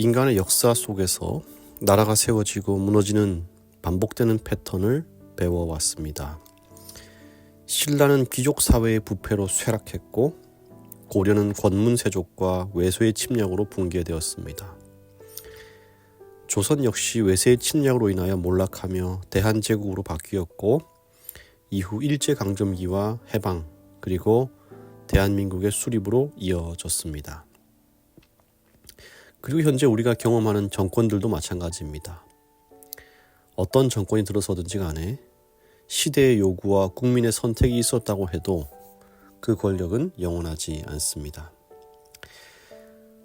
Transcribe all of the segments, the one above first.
인간의 역사 속에서 나라가 세워지고 무너지는 반복되는 패턴을 배워왔습니다. 신라는 귀족 사회의 부패로 쇠락했고 고려는 권문세족과 외세의 침략으로 붕괴되었습니다. 조선 역시 외세의 침략으로 인하여 몰락하며 대한제국으로 바뀌었고 이후 일제강점기와 해방 그리고 대한민국의 수립으로 이어졌습니다. 그리고 현재 우리가 경험하는 정권들도 마찬가지입니다. 어떤 정권이 들어서든지 간에 시대의 요구와 국민의 선택이 있었다고 해도 그 권력은 영원하지 않습니다.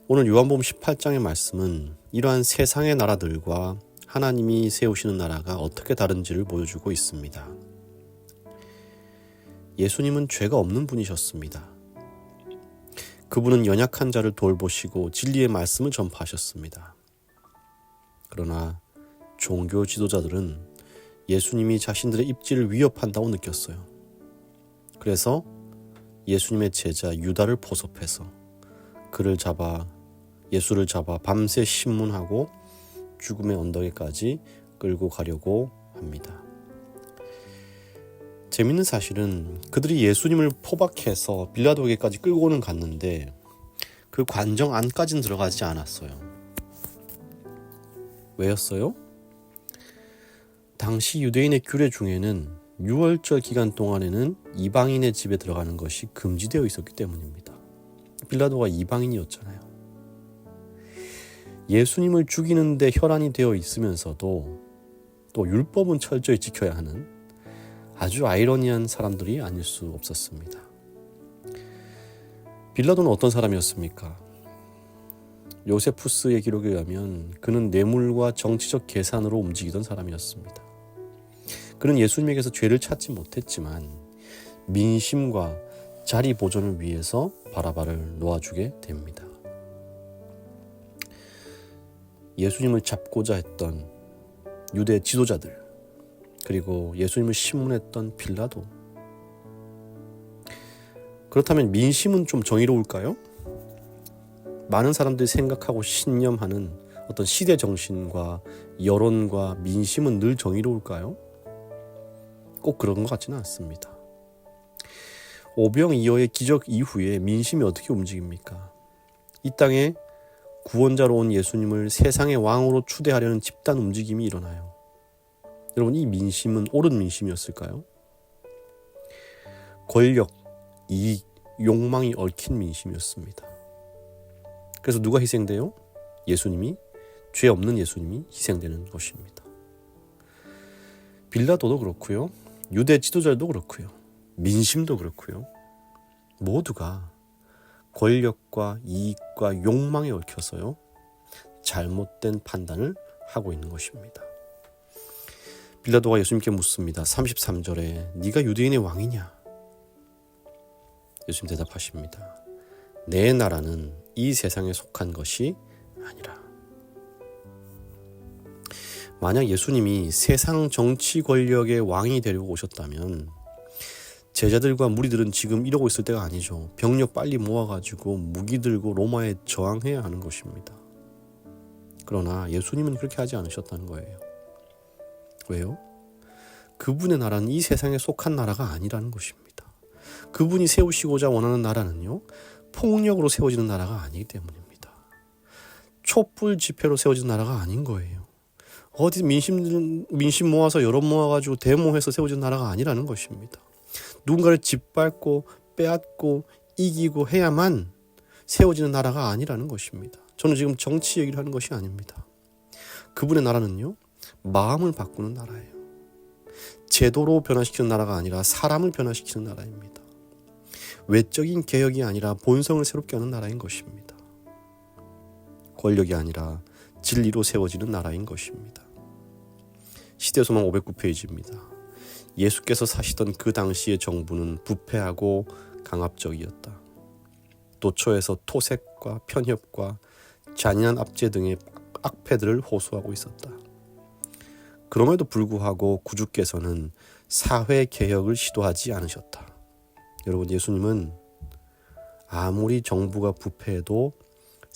오늘 요한복음 18장의 말씀은 이러한 세상의 나라들과 하나님이 세우시는 나라가 어떻게 다른지를 보여주고 있습니다. 예수님은 죄가 없는 분이셨습니다. 그분은 연약한 자를 돌보시고 진리의 말씀을 전파하셨습니다. 그러나 종교 지도자들은 예수님이 자신들의 입지를 위협한다고 느꼈어요. 그래서 예수님의 제자 유다를 포섭해서 예수를 잡아 밤새 신문하고 죽음의 언덕에까지 끌고 가려고 합니다. 재밌는 사실은 그들이 예수님을 포박해서 빌라도에게까지 끌고는 갔는데 그 관정 안까지는 들어가지 않았어요. 왜였어요? 당시 유대인의 규례 중에는 6월절 기간 동안에는 이방인의 집에 들어가는 것이 금지되어 있었기 때문입니다. 빌라도가 이방인이었잖아요. 예수님을 죽이는데 혈안이 되어 있으면서도 또 율법은 철저히 지켜야 하는 아주 아이러니한 사람들이 아닐 수 없었습니다. 빌라도는 어떤 사람이었습니까? 요세푸스의 기록에 의하면 그는 뇌물과 정치적 계산으로 움직이던 사람이었습니다. 그는 예수님에게서 죄를 찾지 못했지만 민심과 자리 보존을 위해서 바라바를 놓아주게 됩니다. 예수님을 잡고자 했던 유대 지도자들 그리고 예수님을 신문했던 빌라도. 그렇다면 민심은 좀 정의로울까요? 많은 사람들이 생각하고 신념하는 어떤 시대 정신과 여론과 민심은 늘 정의로울까요? 꼭 그런 것 같지는 않습니다. 오병이어의 기적 이후에 민심이 어떻게 움직입니까? 이 땅에 구원자로 온 예수님을 세상의 왕으로 추대하려는 집단 움직임이 일어나요. 여러분, 이 민심은 옳은 민심이었을까요? 권력, 이익, 욕망이 얽힌 민심이었습니다. 그래서 누가 희생돼요? 예수님이, 죄 없는 예수님이 희생되는 것입니다. 빌라도도 그렇고요. 유대 지도자도 그렇고요. 민심도 그렇고요. 모두가 권력과 이익과 욕망에 얽혀서요. 잘못된 판단을 하고 있는 것입니다. 빌라도가 예수님께 묻습니다. 33절에 네가 유대인의 왕이냐? 예수님 대답하십니다. 내 나라는 이 세상에 속한 것이 아니라. 만약 예수님이 세상 정치 권력의 왕이 되려고 오셨다면 제자들과 무리들은 지금 이러고 있을 때가 아니죠. 병력 빨리 모아가지고 무기 들고 로마에 저항해야 하는 것입니다. 그러나 예수님은 그렇게 하지 않으셨다는 거예요. 왜요? 그분의 나라는 이 세상에 속한 나라가 아니라는 것입니다. 그분이 세우시고자 원하는 나라는요, 폭력으로 세워지는 나라가 아니기 때문입니다. 촛불 집회로 세워지는 나라가 아닌 거예요. 어디 민심 모아서 여론 모아가지고 데모해서 세워지는 나라가 아니라는 것입니다. 누군가를 짓밟고 빼앗고 이기고 해야만 세워지는 나라가 아니라는 것입니다. 저는 지금 정치 얘기를 하는 것이 아닙니다. 그분의 나라는요, 마음을 바꾸는 나라예요. 제도로 변화시키는 나라가 아니라 사람을 변화시키는 나라입니다. 외적인 개혁이 아니라 본성을 새롭게 하는 나라인 것입니다. 권력이 아니라 진리로 세워지는 나라인 것입니다. 시대소망 509페이지입니다. 예수께서 사시던 그 당시의 정부는 부패하고 강압적이었다. 도처에서 토색과 편협과 잔인한 압제 등의 악패들을 호소하고 있었다. 그럼에도 불구하고 구주께서는 사회 개혁을 시도하지 않으셨다. 여러분, 예수님은 아무리 정부가 부패해도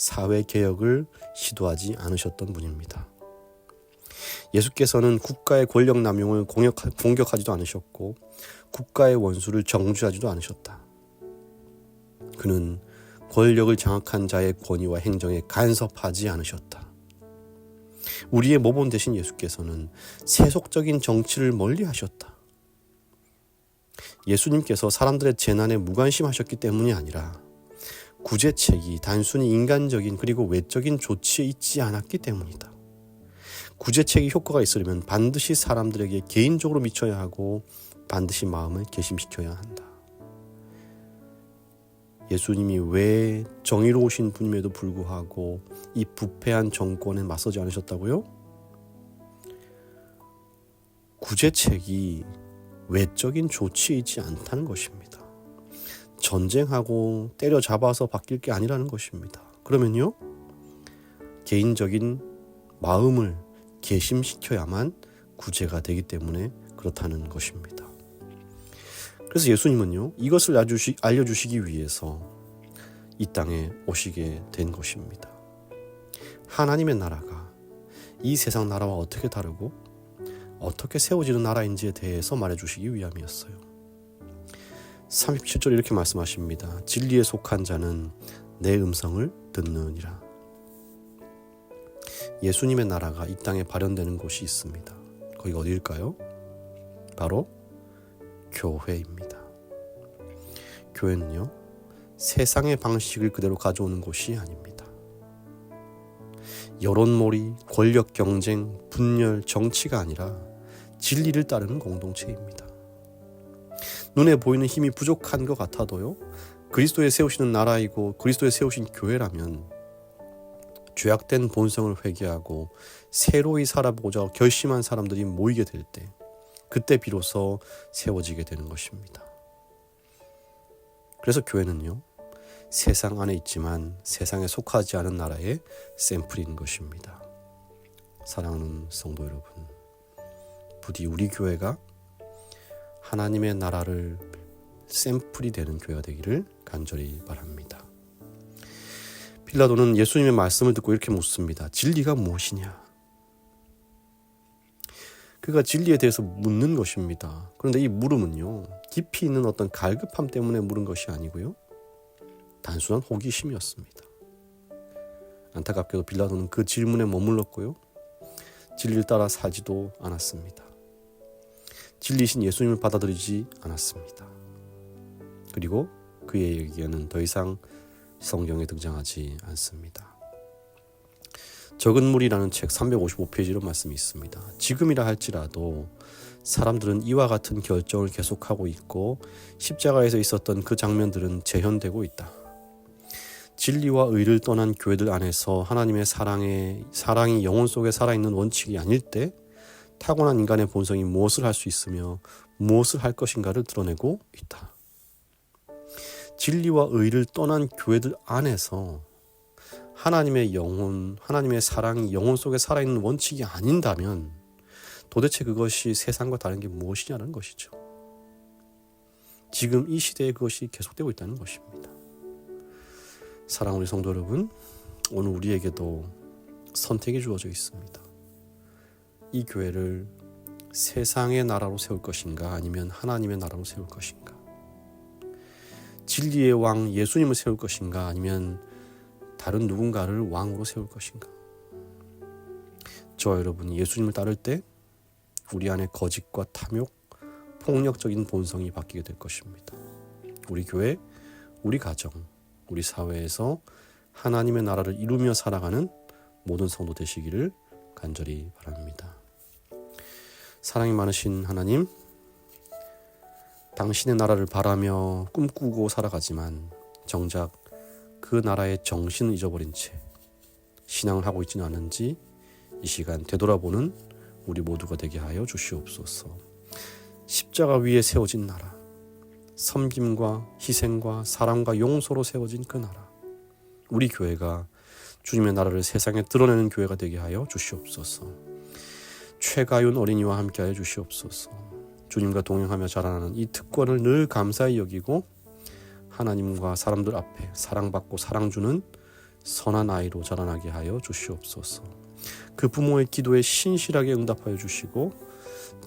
사회 개혁을 시도하지 않으셨던 분입니다. 예수께서는 국가의 권력 남용을 공격하지도 않으셨고 국가의 원수를 정죄하지도 않으셨다. 그는 권력을 장악한 자의 권위와 행정에 간섭하지 않으셨다. 우리의 모범 되신 예수께서는 세속적인 정치를 멀리하셨다. 예수님께서 사람들의 재난에 무관심하셨기 때문이 아니라 구제책이 단순히 인간적인 그리고 외적인 조치에 있지 않았기 때문이다. 구제책이 효과가 있으려면 반드시 사람들에게 개인적으로 미쳐야 하고 반드시 마음을 개심시켜야 한다. 예수님이 왜 정의로우신 분임에도 불구하고 이 부패한 정권에 맞서지 않으셨다고요? 구제책이 외적인 조치에 있지 않다는 것입니다. 전쟁하고 때려잡아서 바뀔 게 아니라는 것입니다. 그러면요, 개인적인 마음을 개심시켜야만 구제가 되기 때문에 그렇다는 것입니다. 그래서 예수님은요, 이것을 알려주시기 위해서 이 땅에 오시게 된 것입니다. 하나님의 나라가 이 세상 나라와 어떻게 다르고 어떻게 세워지는 나라인지에 대해서 말해주시기 위함이었어요. 37절 이렇게 말씀하십니다. 진리에 속한 자는 내 음성을 듣느니라. 예수님의 나라가 이 땅에 발현되는 곳이 있습니다. 거기가 어디일까요? 바로 교회입니다. 교회는요, 세상의 방식을 그대로 가져오는 곳이 아닙니다. 여론몰이, 권력 경쟁, 분열, 정치가 아니라 진리를 따르는 공동체입니다. 눈에 보이는 힘이 부족한 것 같아도요, 그리스도에 세우시는 나라이고 그리스도에 세우신 교회라면 죄악된 본성을 회개하고 새로이 살아보고자 결심한 사람들이 모이게 될 때, 그때 비로소 세워지게 되는 것입니다. 그래서 교회는요, 세상 안에 있지만 세상에 속하지 않은 나라의 샘플인 것입니다. 사랑하는 성도 여러분, 부디 우리 교회가 하나님의 나라를 샘플이 되는 교회가 되기를 간절히 바랍니다. 빌라도는 예수님의 말씀을 듣고 이렇게 묻습니다. 진리가 무엇이냐? 그가 진리에 대해서 묻는 것입니다. 그런데 이 물음은요, 깊이 있는 어떤 갈급함 때문에 물은 것이 아니고요, 단순한 호기심이었습니다. 안타깝게도 빌라도는 그 질문에 머물렀고요, 진리를 따라 살지도 않았습니다. 진리이신 예수님을 받아들이지 않았습니다. 그리고 그의 얘기는 더 이상 성경에 등장하지 않습니다. 적은 물이라는 책 355페이지로 말씀이 있습니다. 지금이라 할지라도 사람들은 이와 같은 결정을 계속하고 있고 십자가에서 있었던 그 장면들은 재현되고 있다. 진리와 의를 떠난 교회들 안에서 하나님의 사랑이 영혼 속에 살아있는 원칙이 아닐 때 타고난 인간의 본성이 무엇을 할 수 있으며 무엇을 할 것인가를 드러내고 있다. 진리와 의를 떠난 교회들 안에서 하나님의 영혼, 하나님의 사랑이 영혼 속에 살아있는 원칙이 아닌다면 도대체 그것이 세상과 다른 게 무엇이냐는 것이죠. 지금 이 시대에 그것이 계속되고 있다는 것입니다. 사랑하는 우리 성도 여러분, 오늘 우리에게도 선택이 주어져 있습니다. 이 교회를 세상의 나라로 세울 것인가 아니면 하나님의 나라로 세울 것인가, 진리의 왕 예수님을 세울 것인가 아니면 다른 누군가를 왕으로 세울 것인가. 저와 여러분이 예수님을 따를 때 우리 안에 거짓과 탐욕, 폭력적인 본성이 바뀌게 될 것입니다. 우리 교회, 우리 가정, 우리 사회에서 하나님의 나라를 이루며 살아가는 모든 성도 되시기를 간절히 바랍니다. 사랑이 많으신 하나님, 당신의 나라를 바라며 꿈꾸고 살아가지만 정작 그 나라의 정신을 잊어버린 채 신앙을 하고 있지는 않은지 이 시간 되돌아보는 우리 모두가 되게 하여 주시옵소서. 십자가 위에 세워진 나라, 섬김과 희생과 사랑과 용서로 세워진 그 나라, 우리 교회가 주님의 나라를 세상에 드러내는 교회가 되게 하여 주시옵소서. 최가윤 어린이와 함께하여 주시옵소서. 주님과 동행하며 자라나는 이 특권을 늘 감사히 여기고 하나님과 사람들 앞에 사랑받고 사랑 주는 선한 아이로 자라나게 하여 주시옵소서. 그 부모의 기도에 신실하게 응답하여 주시고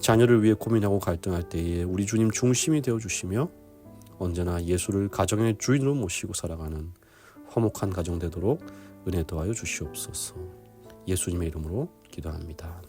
자녀를 위해 고민하고 갈등할 때에 우리 주님 중심이 되어 주시며 언제나 예수를 가정의 주인으로 모시고 살아가는 화목한 가정 되도록 은혜 더하여 주시옵소서. 예수님의 이름으로 기도합니다.